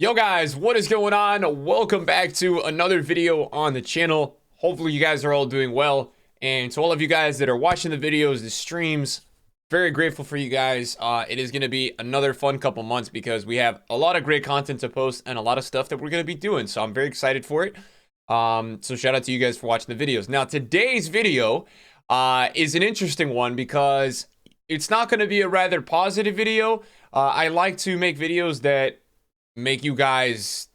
Yo guys, what is going on? Welcome back to another video on the channel. Hopefully you guys are all doing well. And to all of you guys that are watching the videos, the streams, very grateful for you guys. It is going to be another fun couple months because we have a lot of great content to post and a lot of stuff that we're going to be doing. So I'm very excited for it. So shout out to you guys for watching the videos. Now today's video is an interesting one because it's not going to be a rather positive video. I like to make videos that make you guys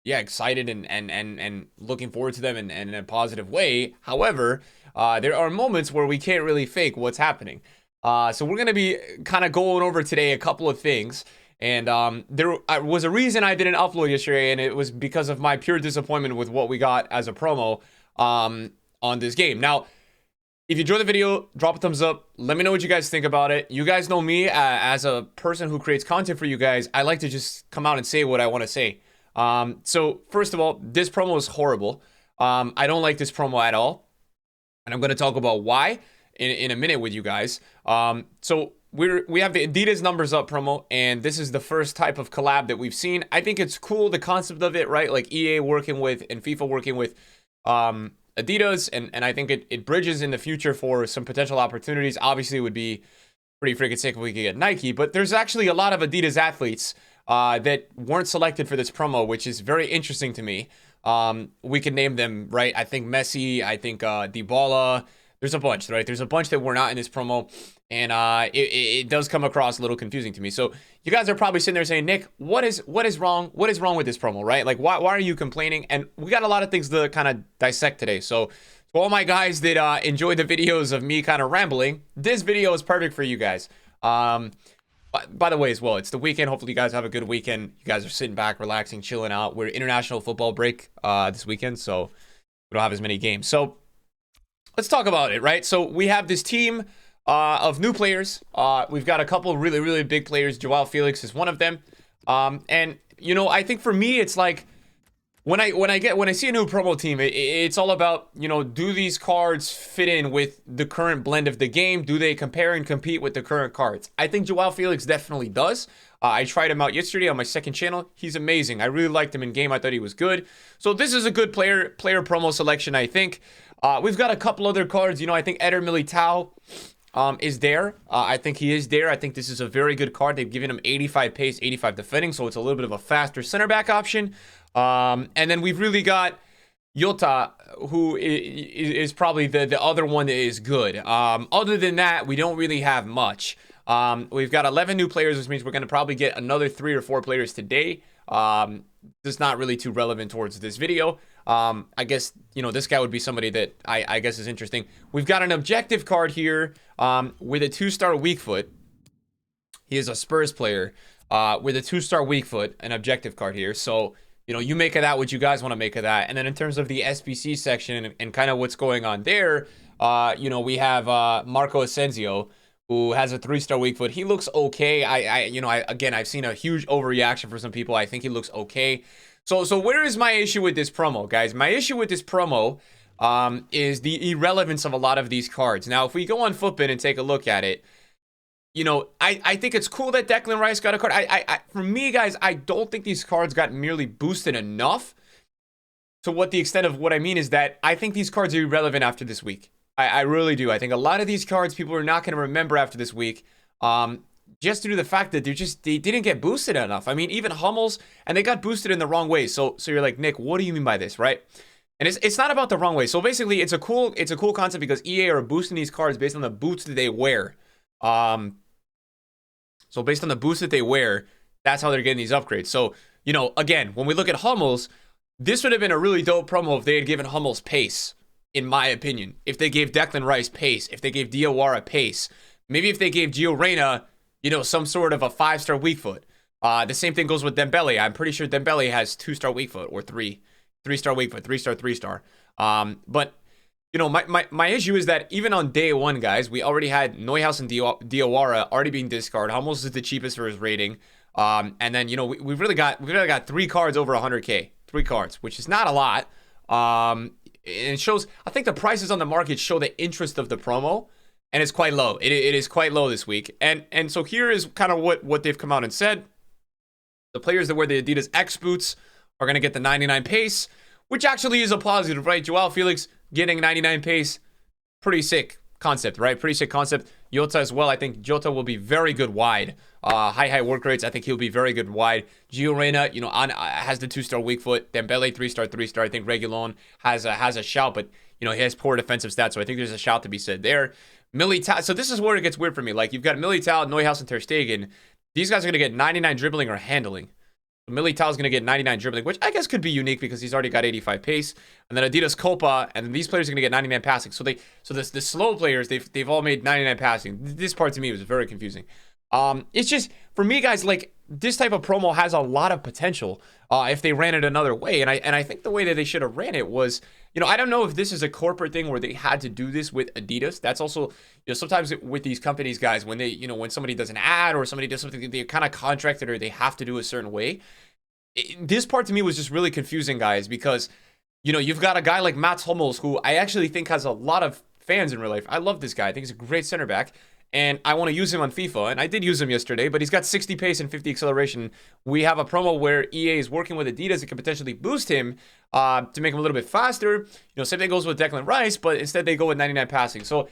excited and looking forward to them in a positive way. However, there are moments where we can't really fake what's happening. So we're gonna be kind of going over today a couple of things. And there was a reason I didn't upload yesterday, and it was because of my pure disappointment with what we got as a promo on this game. Now, if you enjoyed the video, drop a thumbs up. Let me know what you guys think about it. You guys know me as a person who creates content for you guys. I like to just come out and say what I want to say. So first of all, this promo is horrible. I don't like this promo at all. And I'm going to talk about why in a minute with you guys. So we have the Adidas numbers up promo, and this is the first type of collab that we've seen. I think it's cool, the concept of it, right? Like EA working with and FIFA working with Adidas, and I think it bridges in the future for some potential opportunities. Obviously, it would be pretty freaking sick if we could get Nike, but there's actually a lot of Adidas athletes that weren't selected for this promo, which is very interesting to me. We can name them, right? I think Messi, I think Dybala. There's a bunch, right? There's a bunch that were not in this promo, and it does come across a little confusing to me. So you guys are probably sitting there saying, Nick, what is wrong? What is wrong with this promo, right? Like, why are you complaining? And we got a lot of things to kind of dissect today. So to all my guys that enjoy the videos of me kind of rambling, this video is perfect for you guys. By the way, as well, it's the weekend. Hopefully you guys have a good weekend. You guys are sitting back, relaxing, chilling out. We're international football break this weekend, so we don't have as many games. So let's talk about it, right? So we have this team of new players. We've got a couple really, really big players. Joao Felix is one of them. And you know, I think for me, it's like when I see a new promo team, it's all about, you know, do these cards fit in with the current blend of the game? Do they compare and compete with the current cards? I think Joao Felix definitely does. I tried him out yesterday on my second channel. He's amazing. I really liked him in game. I thought he was good. So this is a good player promo selection, I think. We've got a couple other cards. You know, I think Eder Militao is there. I think he is there. I think this is a very good card. They've given him 85 pace, 85 defending, so it's a little bit of a faster center back option. And then we've really got Yota, who is probably the other one that is good. Other than that, we don't really have much. We've got 11 new players, which means we're going to probably get another 3 or 4 players today. That's not really too relevant towards this video. I guess, you know, this guy would be somebody that I guess is interesting. We've got an objective card here with a 2-star weak foot. He is a Spurs player with a 2-star weak foot, an objective card here. So, you know, you make of that what you guys want to make of that. And then in terms of the SBC section and kind of what's going on there, you know, we have Marco Asensio, who has a 3-star weak foot. He looks okay. Again, I've seen a huge overreaction for some people. I think he looks okay. So where is my issue with this promo, guys? My issue with this promo is the irrelevance of a lot of these cards. Now, if we go on Footbin and take a look at it, you know, I think it's cool that Declan Rice got a card. For me, guys, I don't think these cards got merely boosted enough. To what the extent of what I mean is that I think these cards are irrelevant after this week. I really do. I think a lot of these cards people are not going to remember after this week. Just due to the fact that they didn't get boosted enough. I mean, even Hummels, and they got boosted in the wrong way. So you're like, Nick, what do you mean by this, right? And it's not about the wrong way. So basically, it's a cool concept because EA are boosting these cards based on the boots that they wear. So based on the boots that they wear, that's how they're getting these upgrades. So, you know, again, when we look at Hummels, this would have been a really dope promo if they had given Hummels pace, in my opinion. If they gave Declan Rice pace, if they gave Diawara pace, maybe if they gave Gio Reyna, you know, some sort of a 5-star weak foot. The same thing goes with Dembele. I'm pretty sure Dembele has 2-star weak foot or 3-star weak foot, 3-star. But you know, my issue is that even on day one, guys, we already had Neuhaus and Diawara already being discarded. Almost is the cheapest for his rating. And then, you know, we've really got 3 cards over 100K. 3 cards, which is not a lot. And it shows, I think the prices on the market show the interest of the promo. And it's quite low. It is quite low this week. And so here is kind of what they've come out and said. The players that wear the Adidas X boots are going to get the 99 pace, which actually is a positive, right? Joao Felix getting 99 pace, pretty sick concept, right? Pretty sick concept. Jota as well. I think Jota will be very good wide. High work rates. I think he'll be very good wide. Gio Reyna, has the 2-star weak foot. Dembele 3-star. I think Reguilon has a shout, but he has poor defensive stats, so I think there's a shout to be said there. Militao. So this is where it gets weird for me. Like, you've got Militao, Neuhaus, and Ter Stegen. These guys are going to get 99 dribbling or handling. Militao is going to get 99 dribbling, which I guess could be unique because he's already got 85 pace. And then Adidas Copa, and then these players are going to get 99 passing. So the slow players, they've all made 99 passing. This part to me was very confusing. It's just, for me, guys, like, this type of promo has a lot of potential if they ran it another way. And I think the way that they should have ran it was, I don't know if this is a corporate thing where they had to do this with Adidas. That's also, sometimes with these companies, guys, when they, when somebody does an ad or somebody does something, they kind of contracted or they have to do a certain way. This part to me was just really confusing, guys, because, you've got a guy like Mats Hummels, who I actually think has a lot of fans in real life. I love this guy. I think he's a great center back. And I want to use him on FIFA, and I did use him yesterday, but he's got 60 pace and 50 acceleration. We have a promo where EA is working with Adidas. It could potentially boost him to make him a little bit faster. Same thing goes with Declan Rice, but instead they go with 99 passing. So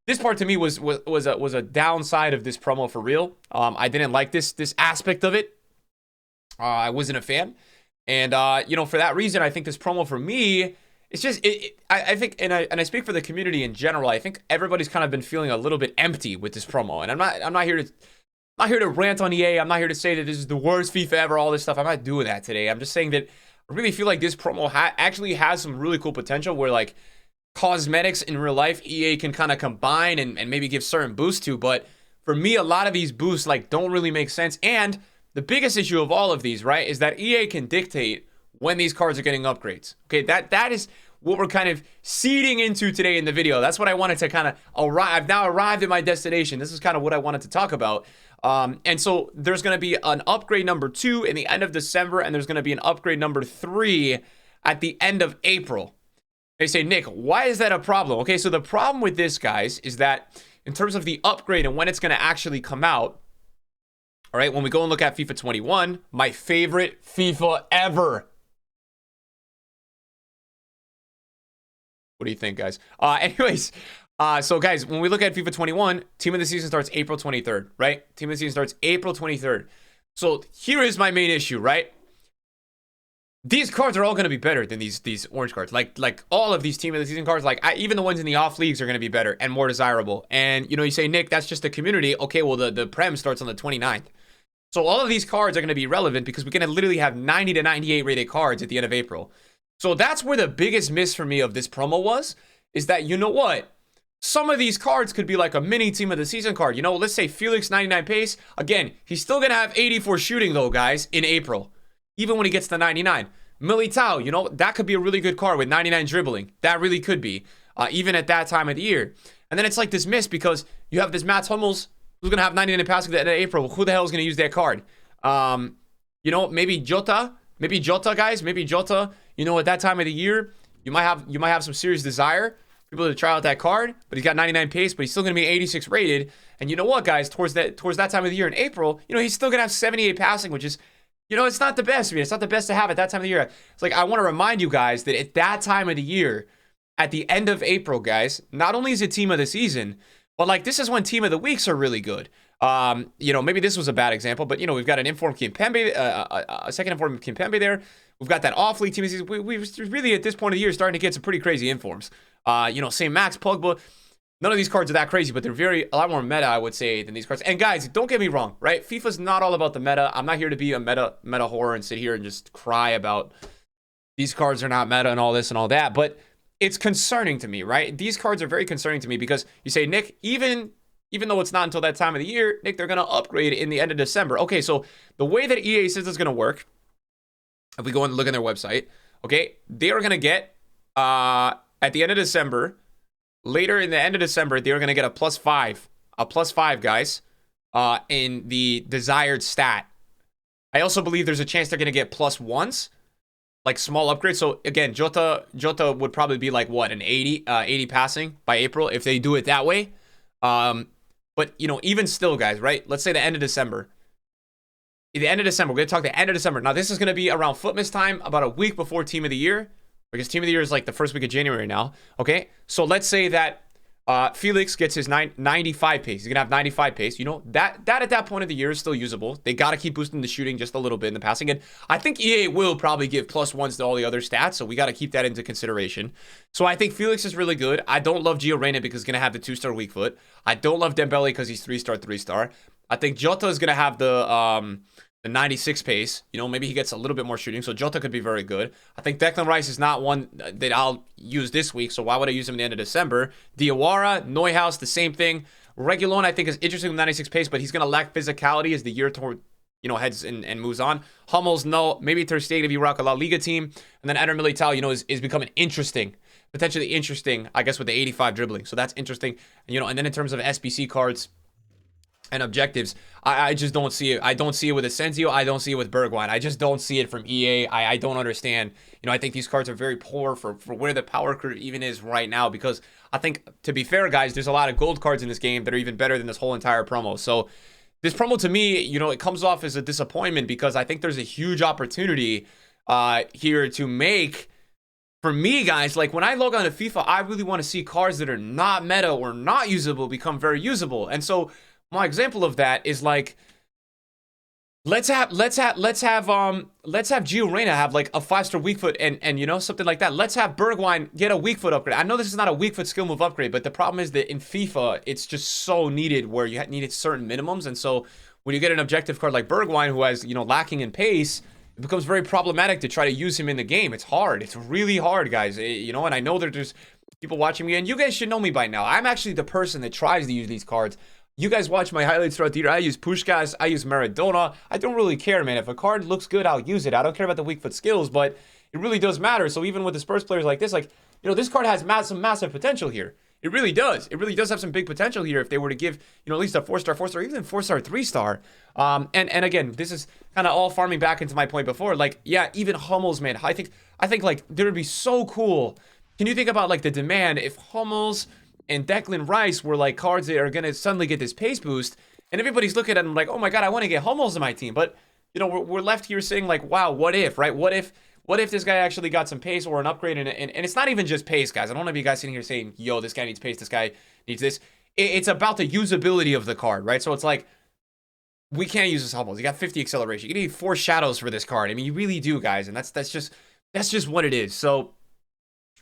this part to me was a downside of this promo for real. I didn't like this aspect of it. I wasn't a fan. And, for that reason, I think this promo for me, it's just, I think, and I speak for the community in general, I think everybody's kind of been feeling a little bit empty with this promo. And I'm not here to rant on EA. I'm not here to say that this is the worst FIFA ever, all this stuff. I'm not doing that today. I'm just saying that I really feel like this promo actually has some really cool potential where, like, cosmetics in real life, EA can kind of combine and maybe give certain boosts to. But for me, a lot of these boosts, like, don't really make sense. And the biggest issue of all of these, right, is that EA can dictate when these cards are getting upgrades. Okay, that is what we're kind of seeding into today in the video. That's what I wanted to kind of arrive. I've now arrived at my destination. This is kind of what I wanted to talk about. And so there's going to be an upgrade number 2 in the end of December, and there's going to be an upgrade number 3 at the end of April. They say, Nick, why is that a problem? Okay, so the problem with this, guys, is that in terms of the upgrade and when it's going to actually come out, all right, when we go and look at FIFA 21, my favorite FIFA ever. What do you think, guys? Anyways, so guys, when we look at FIFA 21, Team of the Season starts April 23rd, right? Team of the Season starts April 23rd. So here is my main issue, right? These cards are all going to be better than these orange cards. Like all of these Team of the Season cards, like even the ones in the off leagues are going to be better and more desirable. And, you say, Nick, that's just the community. Okay, well, the Prem starts on the 29th. So all of these cards are going to be relevant because we're going to literally have 90 to 98 rated cards at the end of April. So that's where the biggest miss for me of this promo was, is that, what? Some of these cards could be like a mini Team of the Season card. Let's say Felix 99 pace. Again, he's still going to have 84 shooting though, guys, in April. Even when he gets to 99. Militao, that could be a really good card with 99 dribbling. That really could be, even at that time of the year. And then it's like this miss because you have this Mats Hummels who's going to have 99 passing at the end of April. Who the hell is going to use that card? Maybe Jota. Maybe Jota, guys. Maybe Jota. At that time of the year, you might have some serious desire people to try out that card, but he's got 99 pace, but he's still going to be 86 rated. And you know what, guys? Towards that time of the year in April, he's still going to have 78 passing, which is, it's not the best. I mean, it's not the best to have at that time of the year. It's like, I want to remind you guys that at that time of the year, at the end of April, guys, not only is it Team of the Season, but like this is when Team of the Weeks are really good. Maybe this was a bad example, but we've got an informed Kimpembe, a second informed Kimpembe there. We've got that off-league team. We really, at this point of the year, starting to get some pretty crazy informs. Same Max, Pogba. None of these cards are that crazy, but they're a lot more meta, I would say, than these cards. And guys, don't get me wrong, right? FIFA's not all about the meta. I'm not here to be a meta whore and sit here and just cry about these cards are not meta and all this and all that. But it's concerning to me, right? These cards are very concerning to me because you say, Nick, even though it's not until that time of the year, Nick, they're going to upgrade in the end of December. Okay, so the way that EA says it's going to work, if we go and look on their website, okay, they are going to get, at the end of December, later in the end of December, they are going to get a +5, guys, in the desired stat. I also believe there's a chance they're going to get +1s, like small upgrades. So again, Jota would probably be like what, an 80 passing by April if they do it that way. But even still, guys, right? Let's say the end of December. the end of December. We're going to talk the end of December. Now, this is going to be around Footmas time, about a week before Team of the Year, because Team of the Year is like the first week of January now. Okay, so let's say that Felix gets his 95 pace. He's going to have 95 pace. You know, that at that point of the year is still usable. They got to keep boosting the shooting just a little bit in the passing. And I think EA will probably give +1s to all the other stats, so we got to keep that into consideration. So I think Felix is really good. I don't love Gio Reyna because he's going to have the 2-star weak foot. I don't love Dembele because he's 3-star, 3-star. I think Jota is going to have the 96 pace. You know, maybe he gets a little bit more shooting, so Jota could be very good. I think Declan Rice is not one that I'll use this week, so why would I use him at the end of December? Diawara, Neuhaus, the same thing. Reguilon, I think, is interesting with 96 pace, but he's going to lack physicality as the year toward, you know, heads and moves on. Hummels, no. Maybe Ter Stegen if you rock a La Liga team. And then Eder Militao, you know, is becoming interesting. Potentially interesting, I guess, with the 85 dribbling. So that's interesting. And, you know, and then in terms of SBC cards and objectives, I just don't see it. I don't see it with Asensio. I don't see it with Bergwijn. I just don't see it from EA. I don't understand. You know, I think these cards are very poor for where the power curve even is right now, because I think, to be fair, guys, there's a lot of gold cards in this game that are even better than this whole entire promo. So this promo, to me, you know, it comes off as a disappointment because I think there's a huge opportunity here to make, for me, guys, like when I log on to FIFA, I really want to see cards that are not meta or not usable become very usable. And so my example of that is like, let's have Gio Reyna have like a 5-star weak foot and you know, something like that. Let's have Bergwijn get a weak foot upgrade. I know this is not a weak foot skill move upgrade, but the problem is that in FIFA it's just so needed, where you needed certain minimums. And so when you get an objective card like Bergwijn, who has, you know, lacking in pace, it becomes very problematic to try to use him in the game. It's hard. It's really hard, guys. You know, and I know that there's people watching me, and you guys should know me by now. I'm actually the person that tries to use these cards. You guys watch my highlights throughout the year. I use Puskás. I use Maradona. I don't really care, man. If a card looks good, I'll use it. I don't care about the weak foot skills, but it really does matter. So even with the Spurs players like this, like, you know, this card has some massive potential here. It really does. It really does have some big potential here if they were to give, you know, at least a 4-star, 4-star, even 4-star, 3-star. And again, this is kind of all farming back into my point before. Like, yeah, even Hummels, man. I think like there would be so cool. Can you think about like the demand if Hummels and Declan Rice were like cards that are going to suddenly get this pace boost, and everybody's looking at them like, oh my God, I want to get Hummels in my team. But, you know, we're left here saying like, wow, what if, right? What if this guy actually got some pace or an upgrade? And it's not even just pace, guys. I don't want to be guys sitting here saying, yo, this guy needs pace, this guy needs this. It's about the usability of the card, right? So it's like, we can't use this Hummels. You got 50 acceleration. You need 4 shadows for this card. I mean, you really do, guys. And that's just what it is. So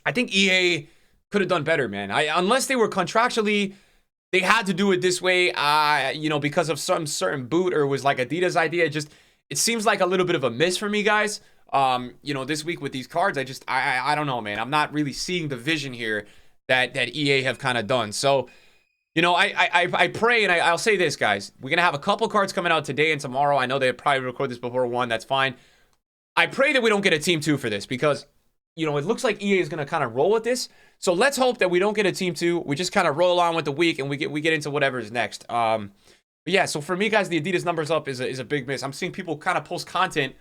I think EA could have done better, man. Unless they were contractually, they had to do it this way, you know, because of some certain boot, or was like Adidas' idea. It seems like a little bit of a miss for me, guys. You know, this week with these cards, I don't know, man. I'm not really seeing the vision here that EA have kind of done. So, you know, I pray, and I'll say this, guys. We're gonna have a couple cards coming out today and tomorrow. I know they probably record this before 1. That's fine. I pray that we don't get a Team 2 for this, because, you know, it looks like EA is going to kind of roll with this. So let's hope that we don't get a Team 2. We just kind of roll on with the week, and we get into whatever is next. But yeah, so for me, guys, the Adidas numbers up is a big miss. I'm seeing people kind of post content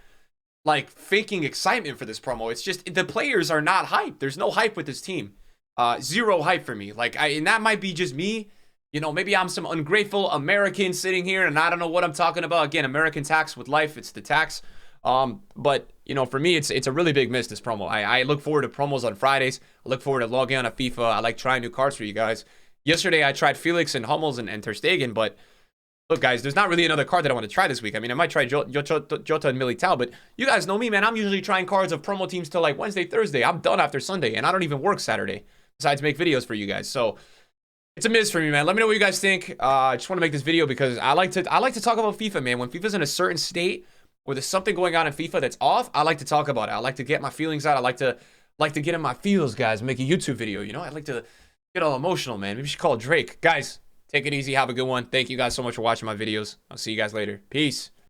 like faking excitement for this promo. It's just the players are not hyped. There's no hype with this team. Zero hype for me. Like, and that might be just me. You know, maybe I'm some ungrateful American sitting here, and I don't know what I'm talking about. Again, American tax with life. It's the tax. But, you know, for me, it's a really big miss, this promo. I look forward to promos on Fridays. I look forward to logging on to FIFA. I like trying new cards for you guys. Yesterday, I tried Felix and Hummels and Ter Stegen, but look, guys, there's not really another card that I want to try this week. I mean, I might try Jota and Militao, but you guys know me, man. I'm usually trying cards of promo teams till like Wednesday, Thursday. I'm done after Sunday, and I don't even work Saturday, besides make videos for you guys. So it's a miss for me, man. Let me know what you guys think. I just want to make this video because I like to talk about FIFA, man. When FIFA's in a certain state, or there's something going on in FIFA that's off, I like to talk about it. I like to get my feelings out. I like to get in my feels, guys, make a YouTube video, you know? I like to get all emotional, man. Maybe you should call Drake. Guys, take it easy. Have a good one. Thank you guys so much for watching my videos. I'll see you guys later. Peace.